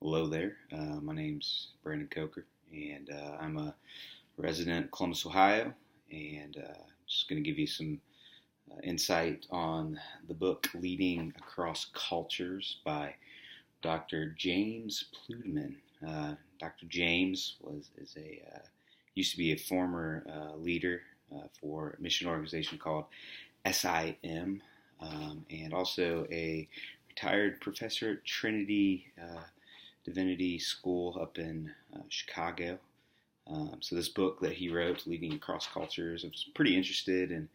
Hello there. My name's Brandon Coker, and I'm a resident of Columbus, Ohio, and just going to give you some insight on the book Leading Across Cultures by Dr. James Pluteman. Dr. James used to be a former leader for a mission organization called SIM, and also a retired professor at Trinity Divinity School up in Chicago. So this book that he wrote, Leading Across Cultures, I was pretty interested in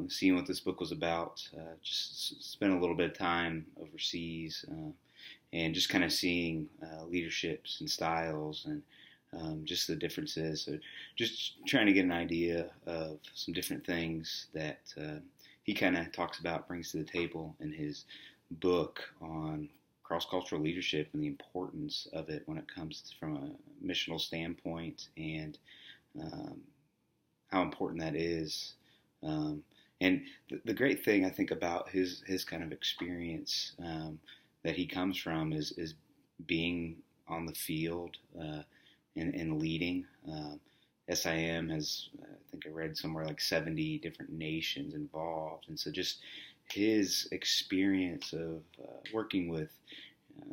seeing what this book was about. Just spent a little bit of time overseas and just kind of seeing leaderships and styles and just the differences. So just trying to get an idea of some different things that he kind of talks about, brings to the table in his book on cross-cultural leadership and the importance of it when it comes from a missional standpoint, and how important that is. And the great thing I think about his kind of experience that he comes from is being on the field and leading. SIM has, I think I read somewhere like 70 different nations involved, and so just his experience of working with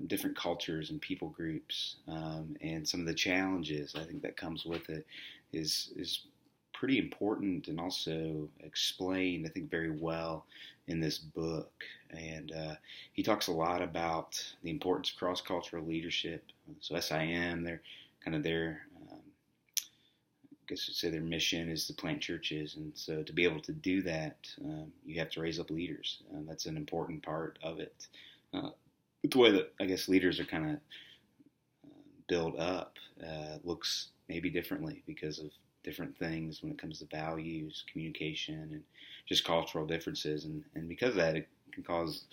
different cultures and people groups, and some of the challenges I think that comes with it is pretty important, and also explained I think very well in this book. And he talks a lot about the importance of cross-cultural leadership. So SIM, they're kind of their I guess you'd say their mission is to plant churches, and so to be able to do that, you have to raise up leaders. That's an important part of it. But the way that I guess leaders are kind of built up looks maybe differently because of different things when it comes to values, communication, and just cultural differences. And because of that, it can cause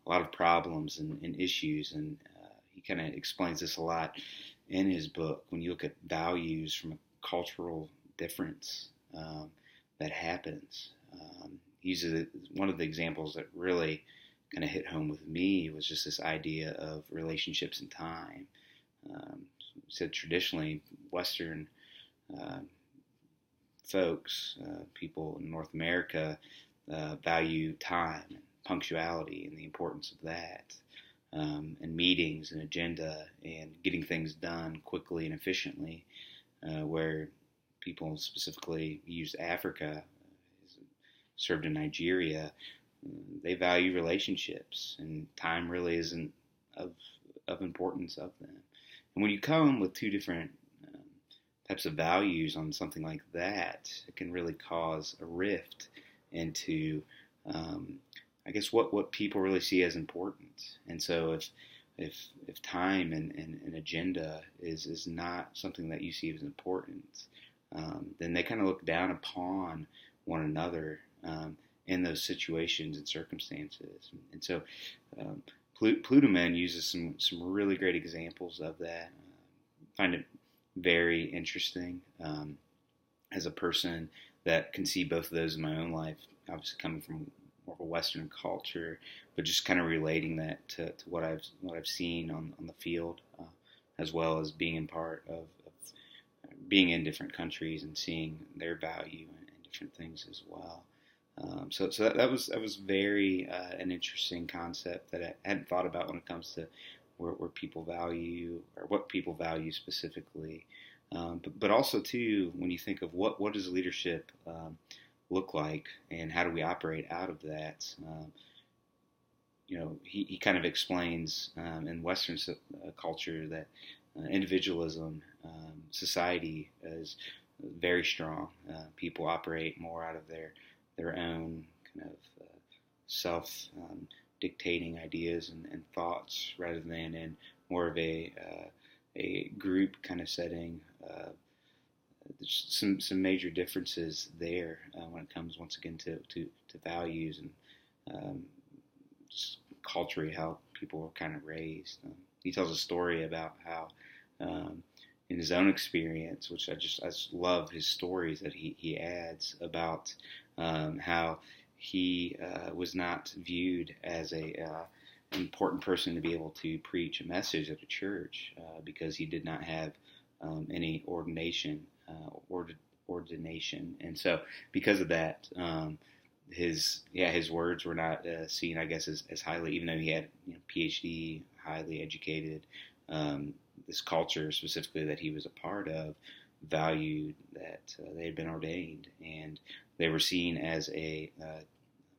a lot of problems and issues. And he kind of explains this a lot in his book. When you look at values from a cultural difference that happens. He uses one of the examples that really kind of hit home with me was just this idea of relationships and time. He said traditionally Western folks, people in North America, value time and punctuality and the importance of that, and meetings and agenda and getting things done quickly and efficiently. Where people specifically used Africa, served in Nigeria, they value relationships, and time really isn't of importance of them. And when you come with two different types of values on something like that, it can really cause a rift into, I guess, what people really see as important. And so if time and agenda is not something that you see as important, then they kind of look down upon one another in those situations and circumstances. And so Pluteman uses some really great examples of that. I find it very interesting as a person that can see both of those in my own life, obviously coming from more of a Western culture, but just kind of relating that to what I've seen on the field, as well as being in part of being in different countries and seeing their value and different things as well. So that was very an interesting concept that I hadn't thought about when it comes to where people value, or what people value specifically. But also too, when you think of what does leadership look like, and how do we operate out of that? He kind of explains in Western culture that individualism, society is very strong. People operate more out of their own kind of self-dictating ideas and thoughts, rather than in more of a group kind of setting. There's some major differences there when it comes once again to values and just culturally how people were kind of raised. He tells a story about how in his own experience, which I just love his stories that he adds about how he was not viewed as a important person to be able to preach a message at a church because he did not have any ordination, and so because of that, his words were not seen, I guess, as highly, even though he had PhD, highly educated. This culture specifically that he was a part of valued that they had been ordained, and they were seen as a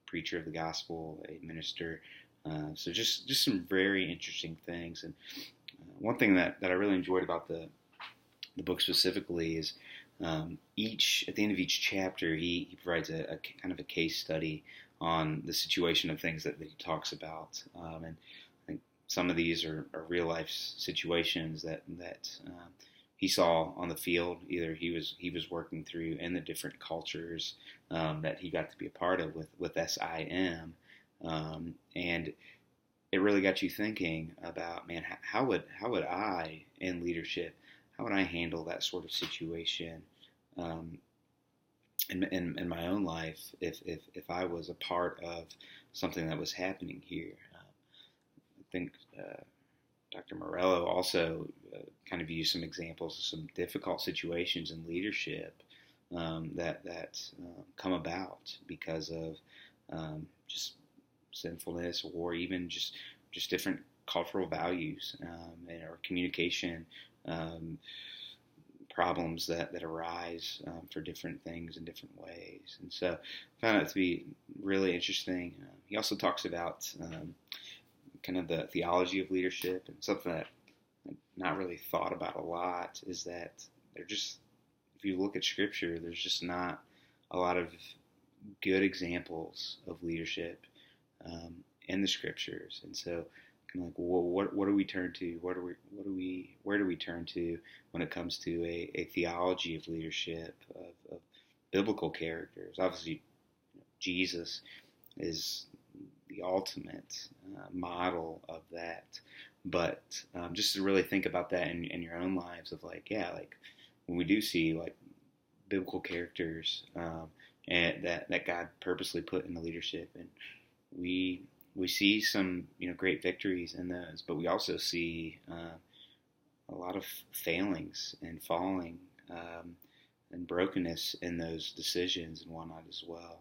preacher of the gospel, a minister. So just some very interesting things. And one thing that I really enjoyed about the book specifically is at the end of each chapter, he provides a kind of a case study on the situation of things that he talks about. And I think some of these are real life situations that he saw on the field. Either he was working through in the different cultures that he got to be a part of with SIM, and it really got you thinking about, man, how would I in leadership, how would I handle that sort of situation in my own life if I was a part of something that was happening here? I think Dr. Morello also kind of used some examples of some difficult situations in leadership that come about because of just sinfulness, or even just different cultural values or communication problems that arise for different things in different ways. And so I found it to be really interesting. He also talks about kind of the theology of leadership, and something that I've not really thought about a lot is that if you look at Scripture, there's just not a lot of good examples of leadership in the Scriptures. And so kind of like, well, what do we turn to? Where do we turn to when it comes to a theology of leadership, of biblical characters? Obviously, Jesus is the ultimate model of that. But just to really think about that in your own lives, of like when we do see like biblical characters and that God purposely put in the leadership, and we see some great victories in those, but we also see a lot of failings and falling and brokenness in those decisions and whatnot as well.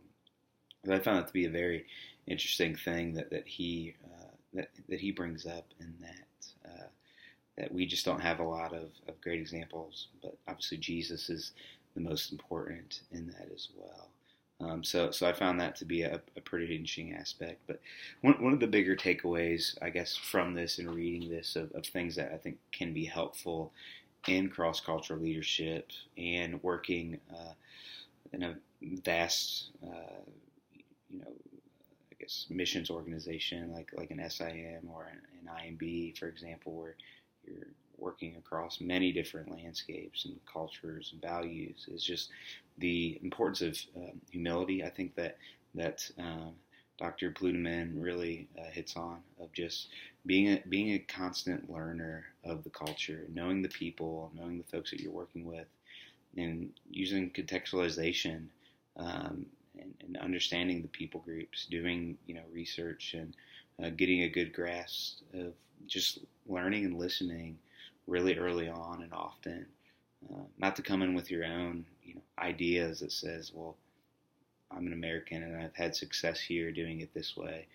But I found that to be a very interesting thing that he brings up, in that we just don't have a lot of great examples, but obviously Jesus is the most important in that as well. So I found that to be a pretty interesting aspect. But one of the bigger takeaways, I guess, from this and reading this of things that I think can be helpful in cross-cultural leadership and working in a vast, I guess, missions organization like an SIM or an IMB, for example, where you're working across many different landscapes and cultures and values, is just the importance of humility. I think that Dr. Pluteman really hits on, of just being a constant learner of the culture, knowing the people, knowing the folks that you're working with, and using contextualization and understanding the people groups, doing research and getting a good grasp of just learning and listening really early on and often, not to come in with your own ideas that says, well, I'm an American and I've had success here doing it this way.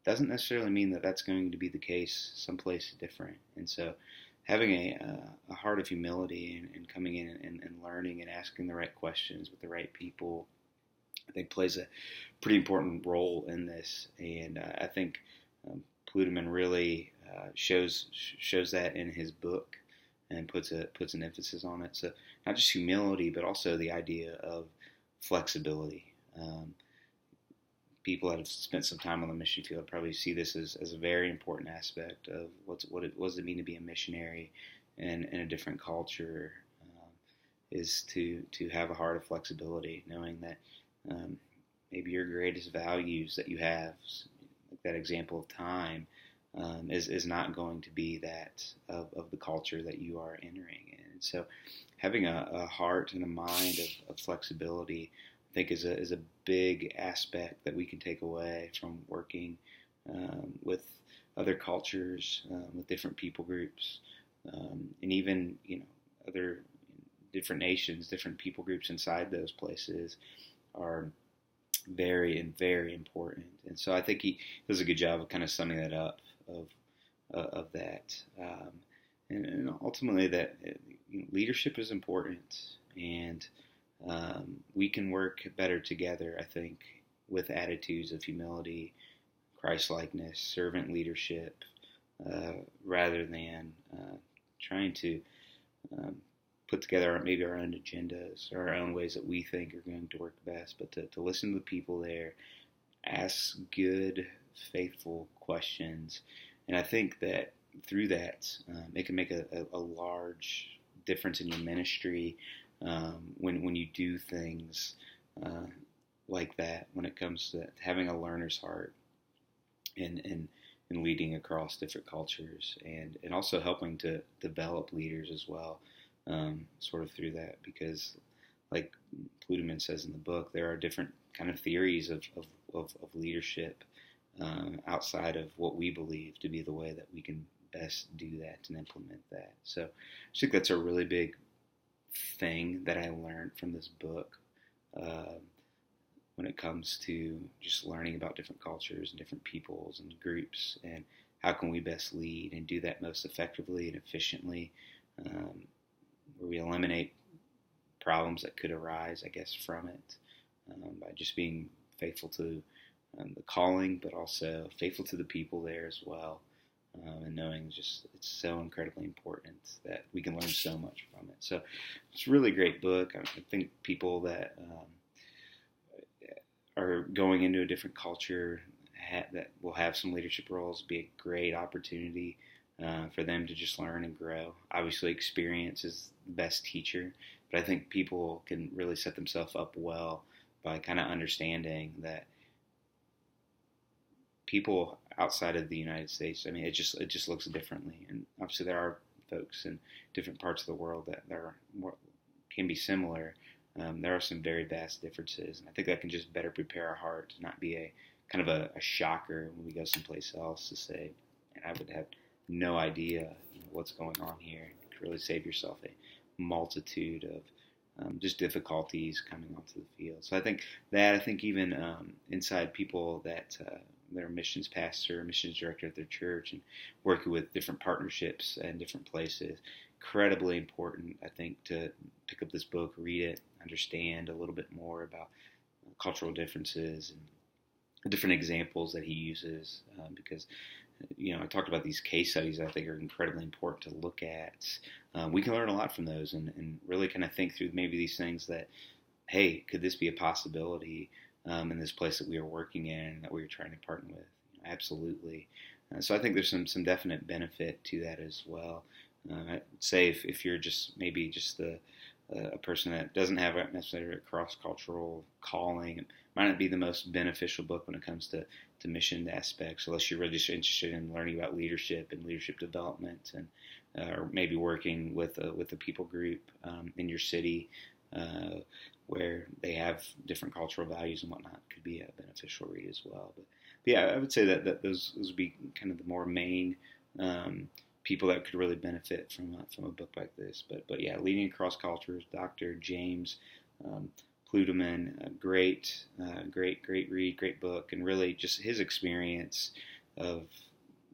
Doesn't necessarily mean that that's going to be the case someplace different. And so having a heart of humility and coming in and learning and asking the right questions with the right people, I think plays a pretty important role in this. And I think Pluteman really shows that in his book and puts an emphasis on it. So not just humility, but also the idea of flexibility. People that have spent some time on the mission field probably see this as a very important aspect of what does it mean to be a missionary in a different culture, is to have a heart of flexibility, knowing that maybe your greatest values that you have, like that example of time, is not going to be that of the culture that you are entering in. And so having a heart and a mind of flexibility, I think, is a big aspect that we can take away from working with other cultures, with different people groups, and even other different nations, different people groups inside those places are very and very important. And so I think he does a good job of kind of summing that up of that, and ultimately that leadership is important, and we can work better together. I think with attitudes of humility, Christ-likeness, servant leadership, rather than trying to um, put together maybe our own agendas or our own ways that we think are going to work best, but to listen to the people there, ask good, faithful questions. And I think that through that, it can make a large difference in your ministry when you do things like that, when it comes to having a learner's heart and leading across different cultures, and also helping to develop leaders as well, sort of through that, because like Pluderman says in the book, there are different kind of theories of leadership outside of what we believe to be the way that we can best do that and implement that. So I think that's a really big thing that I learned from this book when it comes to just learning about different cultures and different peoples and groups, and how can we best lead and do that most effectively and efficiently, where we eliminate problems that could arise, I guess, from it, by just being faithful to the calling, but also faithful to the people there as well, and knowing just it's so incredibly important that we can learn so much from it. So it's a really great book. I think people that are going into a different culture that will have some leadership roles be a great opportunity for them to just learn and grow. Obviously, experience is the best teacher, but I think people can really set themselves up well by kind of understanding that people outside of the United States, I mean, it just looks differently, and obviously there are folks in different parts of the world that can be similar. There are some very vast differences, and I think that can just better prepare our heart to not be a kind of a shocker when we go someplace else to say, and I would have no idea what's going on here. You could really save yourself a multitude of just difficulties coming onto the field. So I think even inside people that they're missions pastor, missions director at their church, and working with different partnerships and different places, incredibly important, I think, to pick up this book, read it, understand a little bit more about cultural differences and different examples that he uses, because I talked about these case studies that I think are incredibly important to look at. We can learn a lot from those and really kind of think through maybe these things that, hey, could this be a possibility in this place that we are working in, that we are trying to partner with? Absolutely. So I think there's some definite benefit to that as well. I'd say if you're maybe just a person that doesn't have necessarily a cross-cultural calling, it might not be the most beneficial book when it comes to mission aspects, unless you're really just interested in learning about leadership and leadership development, and or maybe working with a people group in your city where they have different cultural values and whatnot. Could be a beneficial read as well. But yeah, I would say that those would be kind of the more main people that could really benefit from a book like this. But yeah, Leading Across Cultures, Dr. James Pluderman, great read, great book, and really just his experience of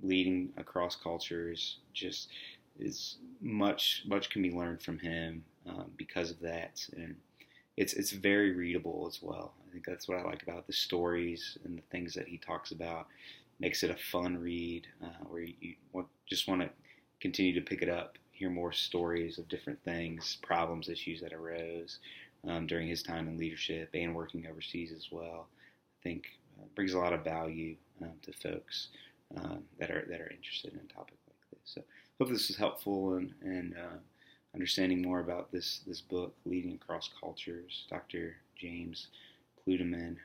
leading across cultures just is much can be learned from him because of that, and it's very readable as well. I think that's what I like about the stories and the things that he talks about. Makes it a fun read where you just want to continue to pick it up, hear more stories of different things, problems, issues that arose during his time in leadership and working overseas as well. I think brings a lot of value to folks that are interested in a topic like this. So hope this was helpful and understanding more about this book, Leading Across Cultures, Dr. James Pluderman,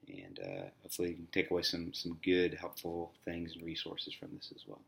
and hopefully you can take away some good, helpful things and resources from this as well.